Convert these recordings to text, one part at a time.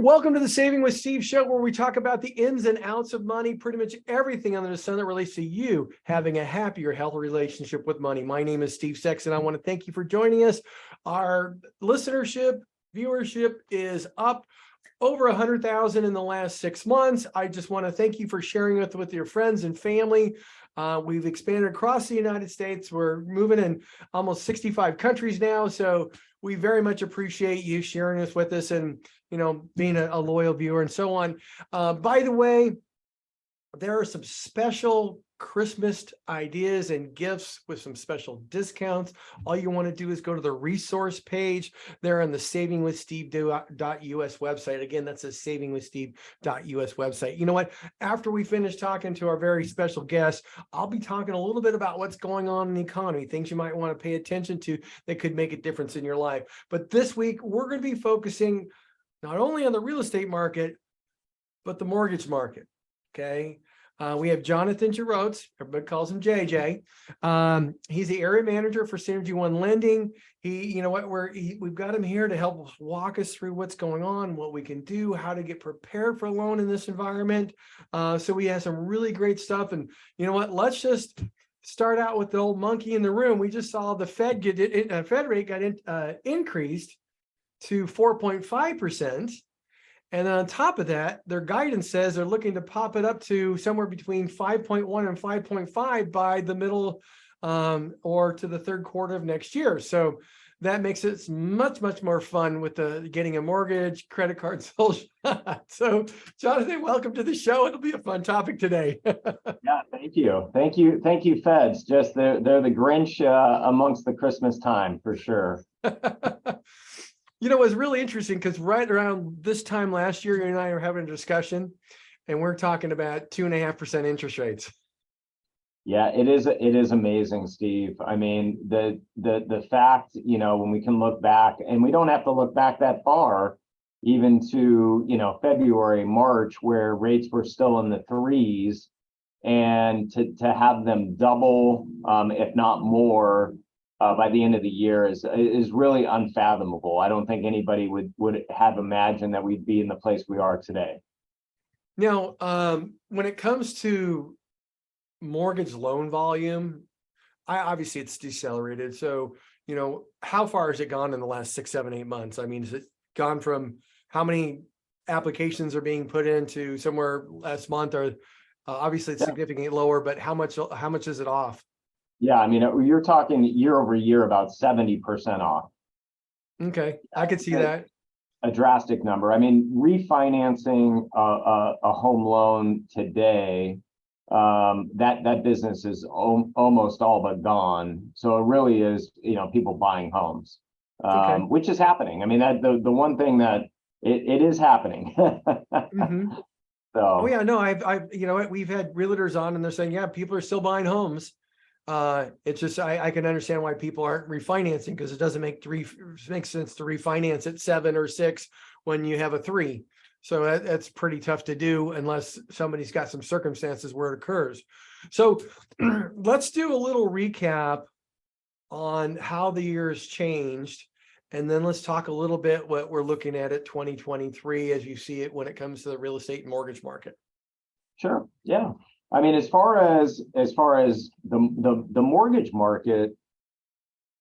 welcome to the Saving with Steve show, where we talk about the ins and outs of money, pretty much everything under the sun that relates to you having a happier, healthy relationship with money. My name is Steve Sexton. I want to thank you for joining us. Our listenership, viewership is up over 100,000 in the last 6 months. I just want to thank you for sharing it with your friends and family. We've expanded across the United States. We're moving in almost 65 countries now. So we very much appreciate you sharing this with us and, being a loyal viewer and so on. By the way, there are some special Christmas ideas and gifts with some special discounts. All you want to do is go to the resource page there on the savingwithsteve.us website. Again, that's the savingwithsteve.us website. You know what? After we finish talking to our very special guest, I'll be talking a little bit about what's going on in the economy, things you might want to pay attention to that could make a difference in your life. But this week, we're going to be focusing not only on the real estate market, but the mortgage market. Okay. We have Jonathan Jerotz. Everybody calls him JJ. He's the area manager for Synergy One Lending. We've got him here to help walk us through what's going on, what we can do, how to get prepared for a loan in this environment. So we have some really great stuff. And you know what? Let's just start out with the old monkey in the room. We just saw the Fed rate got increased to 4.5%. And then on top of that, their guidance says they're looking to pop it up to somewhere between 5.1 and 5.5 by the middle or to the third quarter of next year. So that makes it much, much more fun with the getting a mortgage, credit card, social. So Jonathan, welcome to the show. It'll be a fun topic today. Yeah, thank you. Thank you, Feds. Just they're the Grinch amongst the Christmas time for sure. It was really interesting because right around this time last year, you and I were having a discussion and we're talking about 2.5% interest rates. Yeah, it is amazing, Steve. I mean, the fact, when we can look back, and we don't have to look back that far, even to, February, March, where rates were still in the threes, and to have them double, if not more, by the end of the year is really unfathomable. I don't think anybody would have imagined that we'd be in the place we are today. Now, when it comes to mortgage loan volume, obviously it's decelerated. So, how far has it gone in the last 6, 7, 8 months? I mean, has it gone from how many applications are being put into somewhere last month, or obviously it's significantly lower, but how much is it off? Yeah, I mean, you're talking year over year about 70% off. Okay, I could see that. A drastic number. I mean, refinancing a home loan today, that business is almost all but gone. So it really is, people buying homes, which is happening. I mean, that the one thing that it is happening. Mm-hmm. So. Oh yeah, no, we've had realtors on and they're saying, yeah, people are still buying homes. It's just I can understand why people aren't refinancing, because it doesn't make sense to refinance at 7 or 6 when you have a 3. So that's pretty tough to do unless somebody's got some circumstances where it occurs. So let's do a little recap on how the year has changed, and then let's talk a little bit what we're looking at 2023 as you see it when it comes to the real estate and mortgage market. Sure. Yeah. I mean, as far as the mortgage market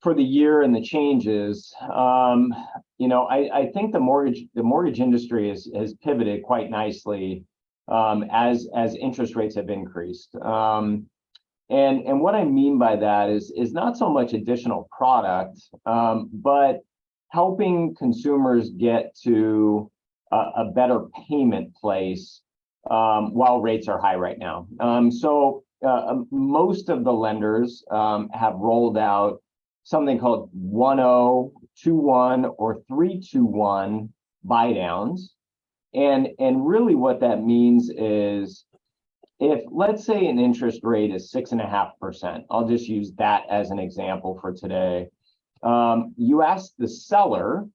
for the year and the changes, I think the mortgage industry has pivoted quite nicely as interest rates have increased. And what I mean by that is not so much additional product, but helping consumers get to a better payment place while rates are high right now. So most of the lenders have rolled out something called 1.0, 2.1, or 3.2.1 buy downs. And really what that means is, if let's say an interest rate is 6.5%, I'll just use that as an example for today. You ask the seller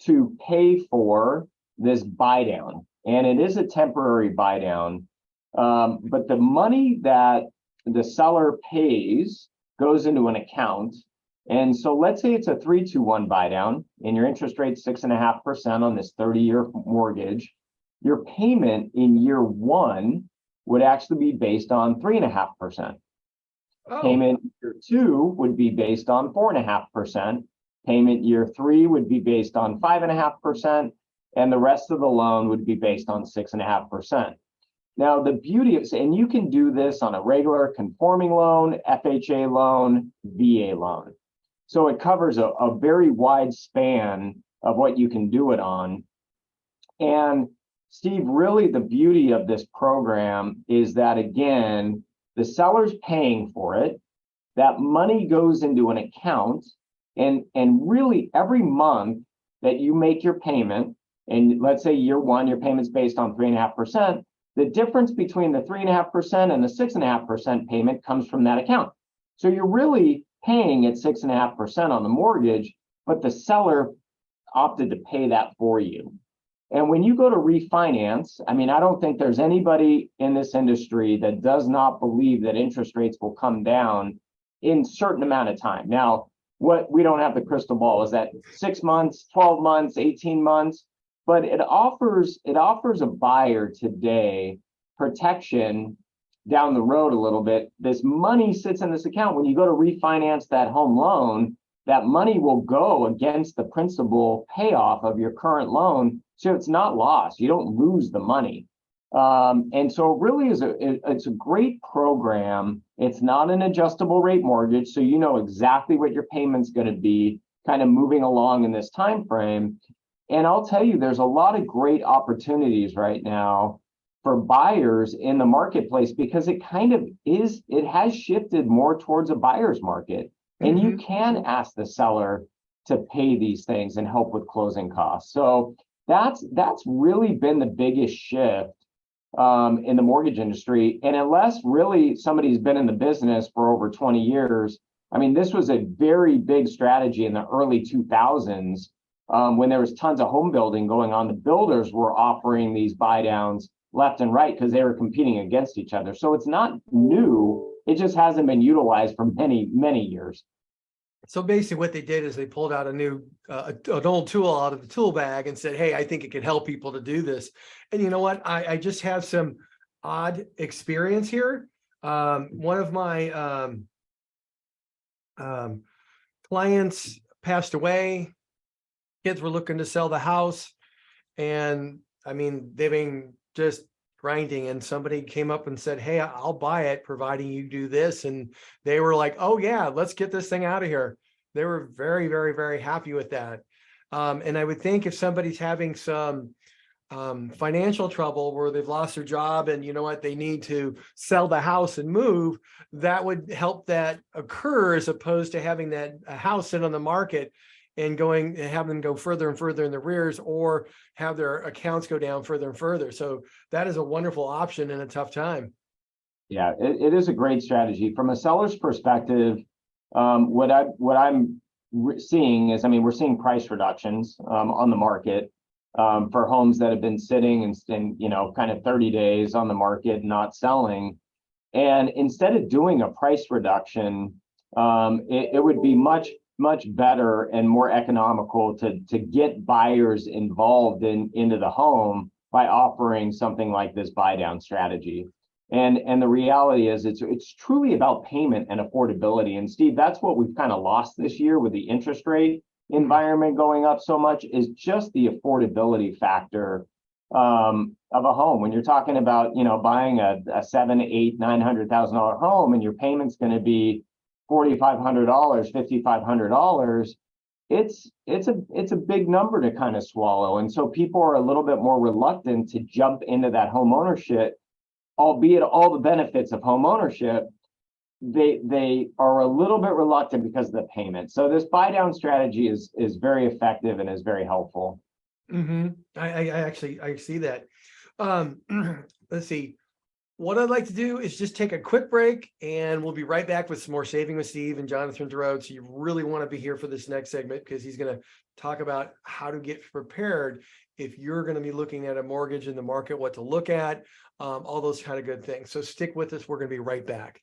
to pay for this buy down. And it is a temporary buy down, but the money that the seller pays goes into an account And so let's say it's a 3-2-1 buy down and your interest rate's 6.5% on this 30-year mortgage. Your payment in year one would actually be based on 3.5%. Oh, Payment year two would be based on 4.5%. Payment year three would be based on 5.5%, and the rest of the loan would be based on 6.5%. Now, the beauty of, and you can do this on a regular conforming loan, FHA loan, VA loan. So it covers a very wide span of what you can do it on. And Steve, really the beauty of this program is that, again, the seller's paying for it. That money goes into an account, and really every month that you make your payment, and let's say year one, your payment's based on 3.5%, the difference between the 3.5% and the 6.5% payment comes from that account. So you're really paying at 6.5% on the mortgage, but the seller opted to pay that for you. And when you go to refinance, I mean, I don't think there's anybody in this industry that does not believe that interest rates will come down in a certain amount of time. Now, what we don't have the crystal ball is that 6 months, 12 months, 18 months, but it offers a buyer today protection down the road a little bit. This money sits in this account. When you go to refinance that home loan, that money will go against the principal payoff of your current loan. So it's not lost. You don't lose the money. And so it really is it's a great program. It's not an adjustable rate mortgage. So you know exactly what your payment's going to be kind of moving along in this time frame. And I'll tell you, there's a lot of great opportunities right now for buyers in the marketplace, because it kind of is, it has shifted more towards a buyer's market. And you can ask the seller to pay these things and help with closing costs. So that's really been the biggest shift in the mortgage industry. And unless really somebody's been in the business for over 20 years, I mean, this was a very big strategy in the early 2000s when there was tons of home building going on. The builders were offering these buy downs left and right because they were competing against each other. So it's not new. It just hasn't been utilized for many, many years. so basically what they did is they pulled out a new, an old tool out of the tool bag and said, hey, I think it could help people to do this. And you know what? I just have some odd experience here. One of my clients passed away. Kids were looking to sell the house. And I mean, they've been just grinding, and somebody came up and said, hey, I'll buy it providing you do this. And they were like, oh yeah, let's get this thing out of here. They were very, very, very happy with that. And I would think if somebody's having some financial trouble where they've lost their job and you know what, they need to sell the house and move, that would help that occur, as opposed to having that house sit on the market and have them go further and further in the rears, or have their accounts go down further and further. So that is a wonderful option in a tough time. Yeah, it is a great strategy from a seller's perspective. What I'm seeing is, I mean, we're seeing price reductions on the market for homes that have been sitting and you know, kind of 30 days on the market, not selling. And instead of doing a price reduction, it would be much better and more economical to get buyers involved into the home by offering something like this buy down strategy. And the reality is it's truly about payment and affordability. And Steve, that's what we've kind of lost this year with the interest rate environment going up so much, is just the affordability factor of a home. When you're talking about, you know, buying a $700,000, $800,000, $900,000 home, and your payment's going to be $4,500, $5,500, it's a big number to kind of swallow. And so people are a little bit more reluctant to jump into that home ownership, albeit all the benefits of home ownership, they are a little bit reluctant because of the payment. So this buy down strategy is very effective and is very helpful. I see that. Let's see. What I'd like to do is just take a quick break, and we'll be right back with some more Saving with Steve and Jonathan Jerotz. So you really want to be here for this next segment, because he's going to talk about how to get prepared if you're going to be looking at a mortgage in the market, what to look at, all those kind of good things. So stick with us. We're going to be right back.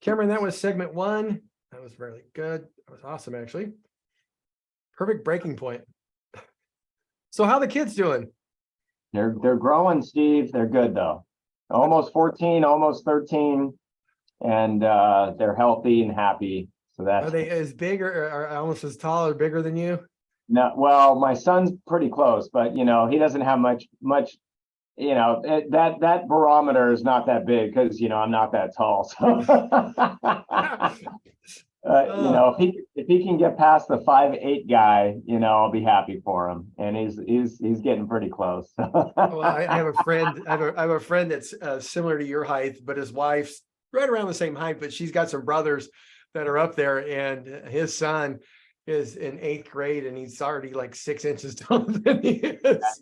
Cameron, that was segment one. That was really good. That was awesome, actually. Perfect breaking point. So how the kids doing? They're growing, Steve. They're good though. Almost 14, almost 13, and they're healthy and happy. So Are that's they as big or almost as tall or bigger than you? no. Well, my son's pretty close, but he doesn't have much. That barometer is not that big because I'm not that tall. So Uh, if he can get past the 5'8" guy, I'll be happy for him. And he's getting pretty close. well, I have a friend. I have a friend that's similar to your height, but his wife's right around the same height. But she's got some brothers that are up there, and his son is in 8th grade, and he's already like 6 inches taller than he is.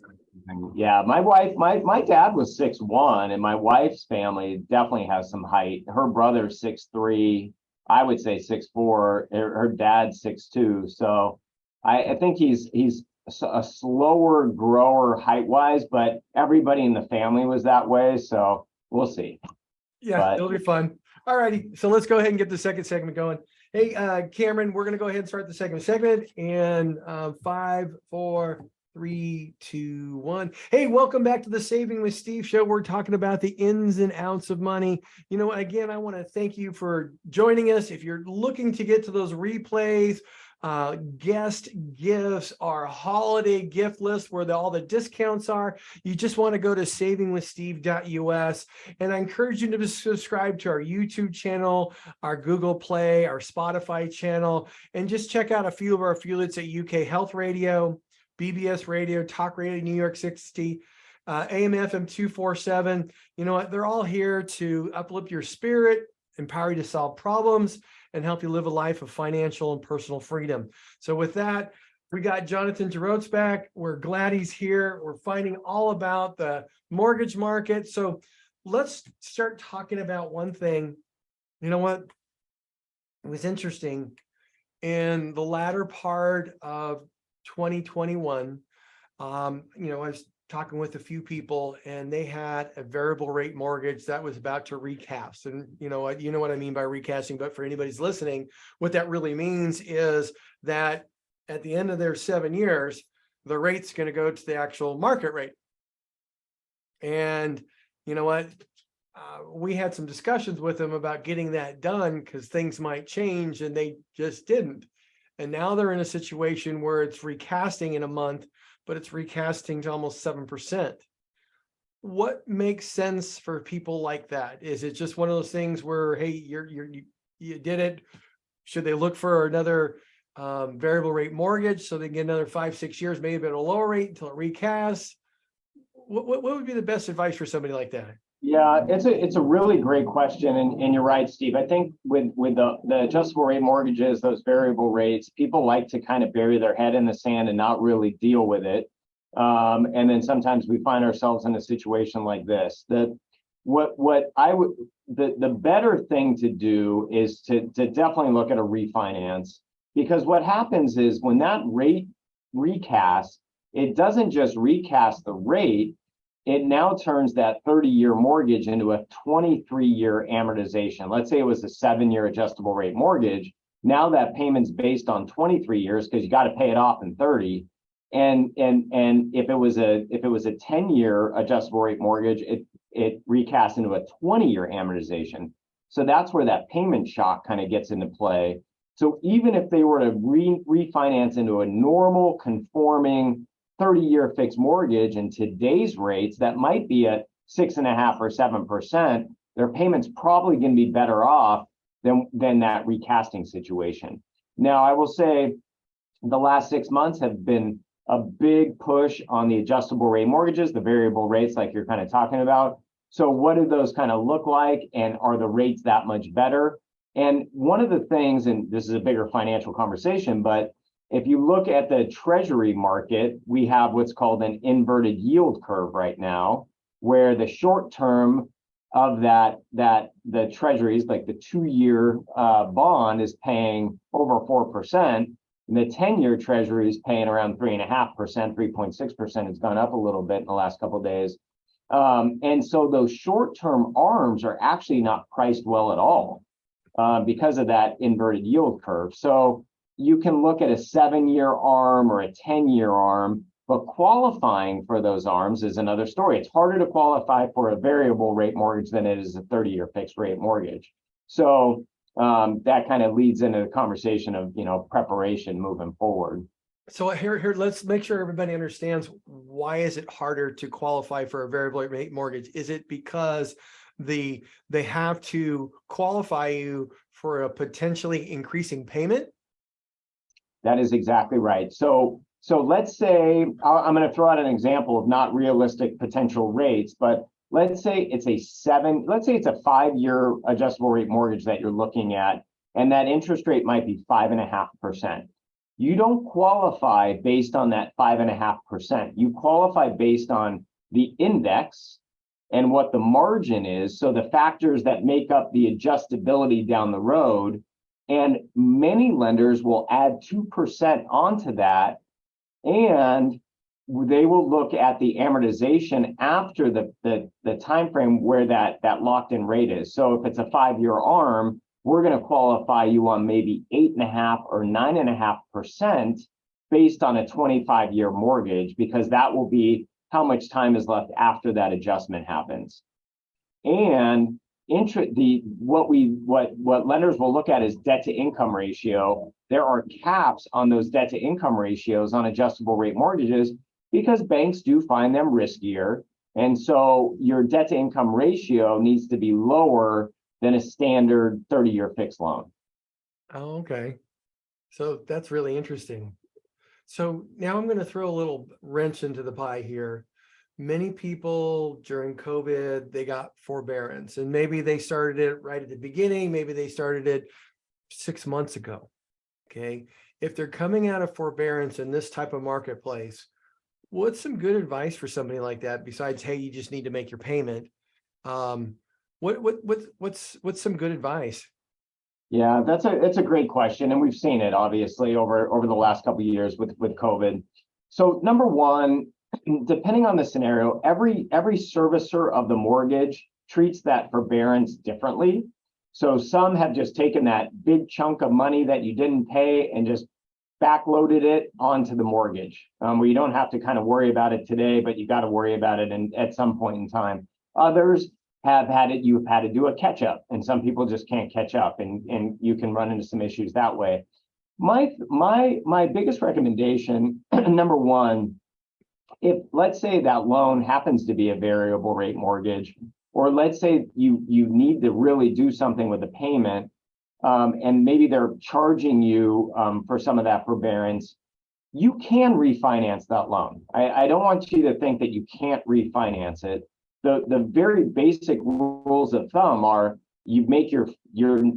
Yeah, my dad was 6'1", and my wife's family definitely has some height. Her brother's 6'3", I would say 6'4". Her dad's 6'2". So I think he's a slower grower height wise, but everybody in the family was that way. So we'll see. Yeah, But it'll be fun. All righty. So let's go ahead and get the second segment going. Hey, Cameron, we're going to go ahead and start the second segment in 5, 4, 3, 2, 1. Hey, welcome back to the Saving with Steve show. We're talking about the ins and outs of money. Again, I want to thank you for joining us. If you're looking to get to those replays, guest gifts, our holiday gift list where all the discounts are, you just want to go to savingwithsteve.us. And I encourage you to subscribe to our YouTube channel, our Google Play, our Spotify channel, and just check out a few of our affiliates at UK Health Radio, BBS Radio, Talk Radio, New York 60, AM FM 247. You know what? They're all here to uplift your spirit, empower you to solve problems, and help you live a life of financial and personal freedom. So with that, we got Jonathan Jerotz back. We're glad he's here. We're finding all about the mortgage market. So let's start talking about one thing. You know what? It was interesting. In the latter part of 2021, I was talking with a few people, and they had a variable rate mortgage that was about to recast. And you know what I mean by recasting, but for anybody's listening, what that really means is that at the end of their 7 years, the rate's going to go to the actual market rate. And you know what? We had some discussions with them about getting that done because things might change, and they just didn't. And now they're in a situation where it's recasting in a month, but it's recasting to almost 7%. What makes sense for people like that? Is it just one of those things where, hey, you did it? Should they look for another variable rate mortgage so they can get another 5, 6 years, maybe at a lower rate until it recasts? What would be the best advice for somebody like that? yeah, it's a really great question, and you're right, Steve. I think with the adjustable rate mortgages, those variable rates, people like to kind of bury their head in the sand and not really deal with it. And then sometimes we find ourselves in a situation like this. The better thing to do is to definitely look at a refinance, because what happens is when that rate recasts, it doesn't just recast the rate. It now turns that 30-year mortgage into a 23-year amortization. Let's say it was a 7-year adjustable rate mortgage. Now that payment's based on 23 years because you got to pay it off in 30. And if it was a 10-year adjustable rate mortgage, it recasts into a 20-year amortization. So that's where that payment shock kind of gets into play. So even if they were to refinance into a normal conforming 30-year fixed mortgage in today's rates, that might be at 6.5% or 7%, their payment's probably going to be better off than that recasting situation. Now, I will say the last 6 months have been a big push on the adjustable rate mortgages, the variable rates like you're kind of talking about. So what do those kind of look like, and are the rates that much better? And one of the things, and this is a bigger financial conversation, but if you look at the treasury market, we have what's called an inverted yield curve right now, where the short term of the treasuries, like the 2-year bond, is paying over 4%. And the 10-year treasury is paying around 3.5%, 3.6%. It's gone up a little bit in the last couple of days. And so those short-term ARMs are actually not priced well at all. because of that inverted yield curve. So you can look at a 7-year ARM or a 10-year ARM, but qualifying for those ARMs is another story. It's harder to qualify for a variable rate mortgage than it is a 30-year fixed rate mortgage. So that kind of leads into the conversation of, preparation moving forward. So here, let's make sure everybody understands, why is it harder to qualify for a variable rate mortgage? Is it because they have to qualify you for a potentially increasing payment? That is exactly right. So let's say, I'm going to throw out an example of not realistic potential rates, but let's say it's a 5-year adjustable rate mortgage that you're looking at, and that interest rate might be 5.5%. You don't qualify based on that 5.5%. You qualify based on the index and what the margin is. So the factors that make up the adjustability down the road. And many lenders will add 2% onto that, and they will look at the amortization after the time frame where that locked-in rate is. So if it's a 5-year ARM, we're going to qualify you on maybe 8.5 or 9.5% based on a 25-year mortgage, because that will be how much time is left after that adjustment happens. And what lenders will look at is debt to income ratio. There are caps on those debt to income ratios on adjustable rate mortgages because banks do find them riskier. And so your debt to income ratio needs to be lower than a standard 30-year fixed loan. Oh, okay. So that's really interesting. So now I'm going to throw a little wrench into the pie here. Many people during COVID, they got forbearance, and maybe they started it right at the beginning. Maybe they started it 6 months ago. Okay. If they're coming out of forbearance in this type of marketplace, what's some good advice for somebody like that besides, hey, you just need to make your payment? What's some good advice? Yeah, that's a great question, and we've seen it obviously over the last couple of years with COVID. So number one, depending on the scenario, every servicer of the mortgage treats that forbearance differently. So some have just taken that big chunk of money that you didn't pay and just backloaded it onto the mortgage, where you don't have to kind of worry about it today, but you got to worry about it at some point in time. Others you've had to do a catch up, and some people just can't catch up, and you can run into some issues that way. My biggest recommendation, number one, if let's say that loan happens to be a variable rate mortgage, or let's say you need to really do something with the payment, and maybe they're charging you for some of that forbearance, you can refinance that loan. I don't want you to think that you can't refinance it. The very basic rules of thumb are you make your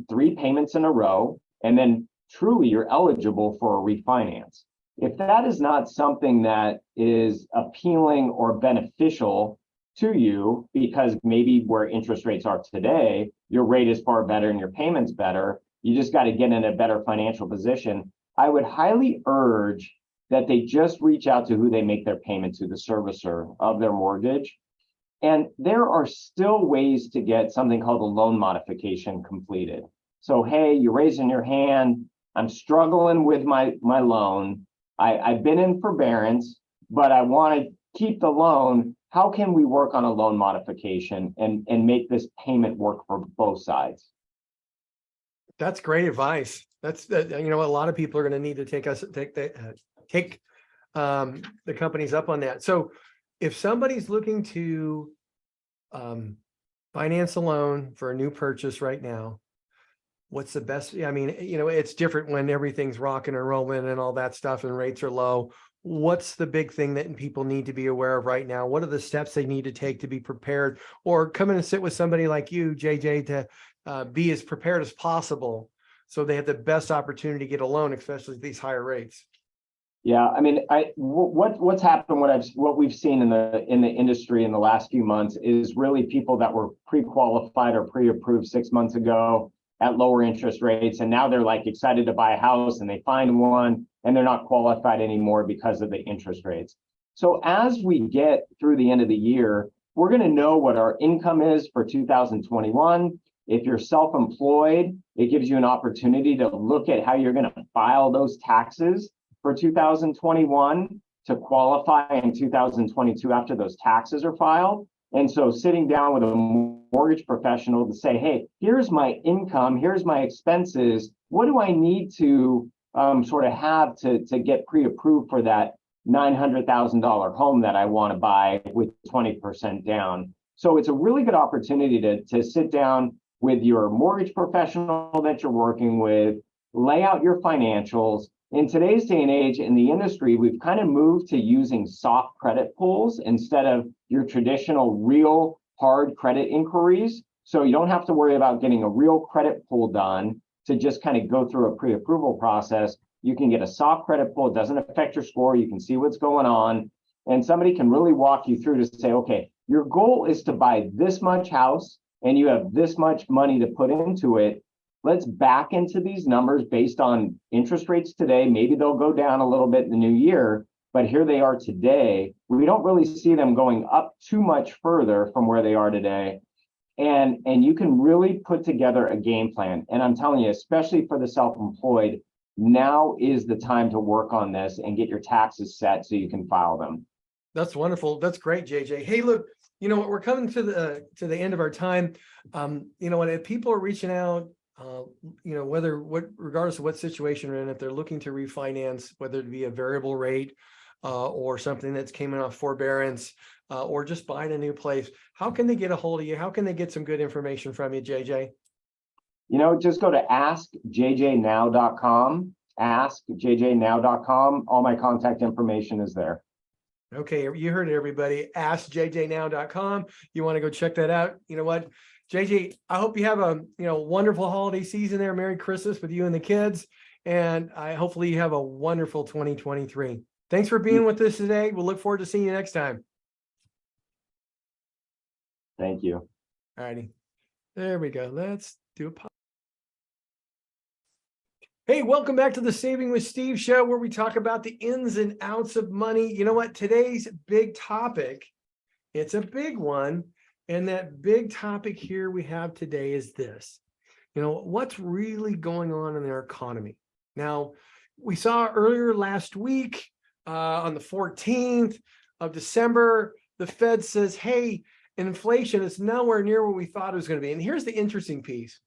3 payments in a row, and then truly you're eligible for a refinance. If that is not something that is appealing or beneficial to you, because maybe where interest rates are today, your rate is far better and your payment's better, you just got to get in a better financial position, I would highly urge that they just reach out to who they make their payment to, the servicer of their mortgage. And there are still ways to get something called a loan modification completed. So, hey, you're raising your hand, I'm struggling with my loan, I've been in forbearance, but I want to keep the loan. How can we work on a loan modification and make this payment work for both sides? That's great advice. That's a lot of people are going to need to take the companies up on that. So if somebody's looking to finance a loan for a new purchase right now, what's the best? I mean, it's different when everything's rocking and rolling and all that stuff and rates are low. What's the big thing that people need to be aware of right now? What are the steps they need to take to be prepared, or come in and sit with somebody like you, JJ, to be as prepared as possible so they have the best opportunity to get a loan, especially at these higher rates? Yeah, I mean, what's happened, what we've seen in the industry in the last few months is really people that were pre-qualified or pre-approved 6 months ago at lower interest rates, and now they're like excited to buy a house and they find one and they're not qualified anymore because of the interest rates. So as we get through the end of the year, we're going to know what our income is for 2021. If you're self-employed, it gives you an opportunity to look at how you're going to file those taxes for 2021 to qualify in 2022 after those taxes are filed. And so sitting down with a mortgage professional to say, hey, here's my income, here's my expenses. What do I need to sort of have to get pre-approved for that $900,000 home that I want to buy with 20% down? So it's a really good opportunity to sit down with your mortgage professional that you're working with, lay out your financials. In today's day and age in the industry, we've kind of moved to using soft credit pulls instead of your traditional real hard credit inquiries. So you don't have to worry about getting a real credit pull done to just kind of go through a pre-approval process. You can get a soft credit pull. It doesn't affect your score. You can see what's going on. And somebody can really walk you through to say, okay, your goal is to buy this much house and you have this much money to put into it. Let's back into these numbers based on interest rates today. Maybe they'll go down a little bit in the new year, but here they are today. We don't really see them going up too much further from where they are today. And you can really put together a game plan. And I'm telling you, especially for the self-employed, now is the time to work on this and get your taxes set so you can file them. That's wonderful. That's great, JJ. Hey, look, you know what, we're coming to the end of our time. You know what, if people are reaching out, you know, regardless of what situation they're in, if they're looking to refinance, whether it be a variable rate or something that's came in off forbearance or just buying a new place, how can they get a hold of you? How can they get some good information from you, JJ? You know, just go to askjjnow.com, askjjnow.com. All my contact information is there. Okay, you heard it, everybody. AskJJNow.com. You want to go check that out. You know what, JJ, I hope you have a wonderful holiday season there. Merry Christmas with you and the kids. And hopefully you have a wonderful 2023. Thanks for being with us today. We'll look forward to seeing you next time. Thank you. All righty. There we go. Let's do a pop. Hey, welcome back to the Saving with Steve show, where we talk about the ins and outs of money. You know what? Today's big topic, it's a big one. And that big topic here we have today is this. You know, what's really going on in our economy? Now, we saw earlier last week on the 14th of December, the Fed says, hey, inflation is nowhere near where we thought it was going to be. And here's the interesting piece.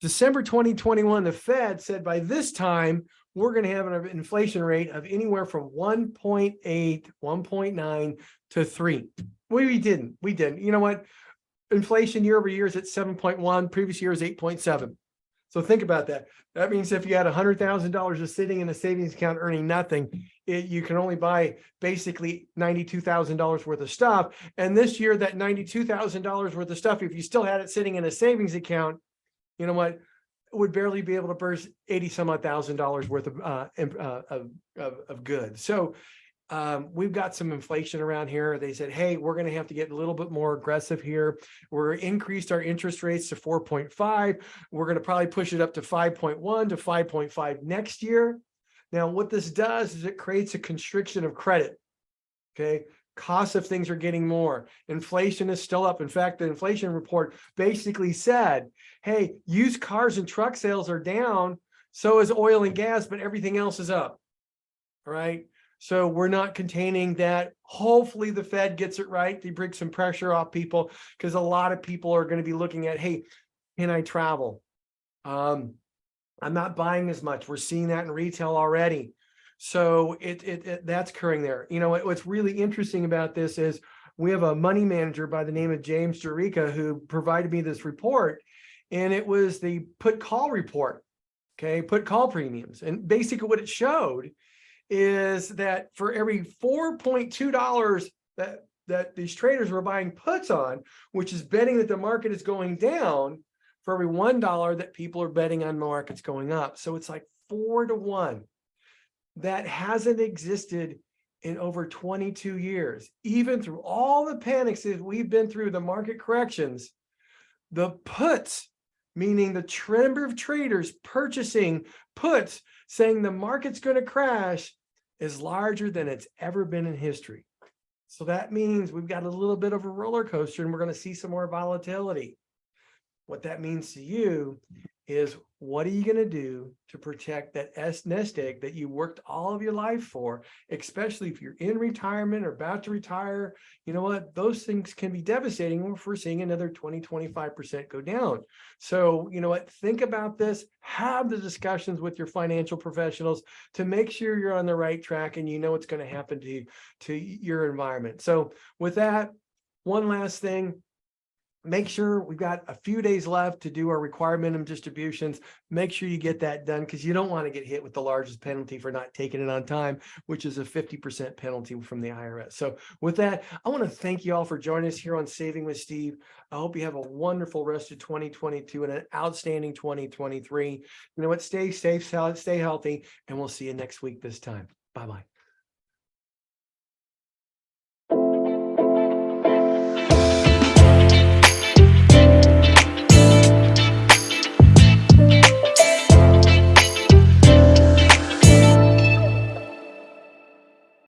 December 2021, the Fed said by this time, we're going to have an inflation rate of anywhere from 1.8, 1.9 to 3. We didn't. You know what? Inflation year over year is at 7.1. Previous year is 8.7. So think about that. That means if you had $100,000 just sitting in a savings account earning nothing, you can only buy basically $92,000 worth of stuff. And this year, that $92,000 worth of stuff, if you still had it sitting in a savings account, you know what, would barely be able to burst $80,000 worth of goods. So we've got some inflation around here. They said, hey, we're going to have to get a little bit more aggressive here. We're increased our interest rates to 4.5. We're going to probably push it up to 5.1 to 5.5 next year. Now, what this does is it creates a constriction of credit. Okay. Costs of things are getting more. Inflation is still up. In fact, the inflation report basically said, hey, used cars and truck sales are down. So is oil and gas, but everything else is up. All right. So we're not containing that. Hopefully the Fed gets it right. They bring some pressure off people because a lot of people are going to be looking at, hey, can I travel? I'm not buying as much. We're seeing that in retail already. So that's occurring there. You know, what's really interesting about this is we have a money manager by the name of James Jerica who provided me this report, and it was the put call report. Okay, put call premiums. And basically what it showed is that for every $4.2 that these traders were buying puts on, which is betting that the market is going down, for every $1 that people are betting on the market's going up. So it's like 4 to 1. That hasn't existed in over 22 years. Even through all the panics that we've been through, the market corrections, the puts, meaning the number of traders purchasing puts, saying the market's going to crash, is larger than it's ever been in history. So that means we've got a little bit of a roller coaster and we're going to see some more volatility. what that means to you is, what are you going to do to protect that nest egg that you worked all of your life for, especially if you're in retirement or about to retire? You know what? Those things can be devastating if we're seeing another 20, 25% go down. So, you know what? Think about this, have the discussions with your financial professionals to make sure you're on the right track and you know what's going to happen to your environment. So with that, one last thing. Make sure we've got a few days left to do our required minimum distributions. Make sure you get that done, because you don't want to get hit with the largest penalty for not taking it on time, which is a 50% penalty from the IRS. So with that, I want to thank you all for joining us here on Saving with Steve. I hope you have a wonderful rest of 2022 and an outstanding 2023. You know what? Stay safe, stay healthy, and we'll see you next week this time. Bye-bye.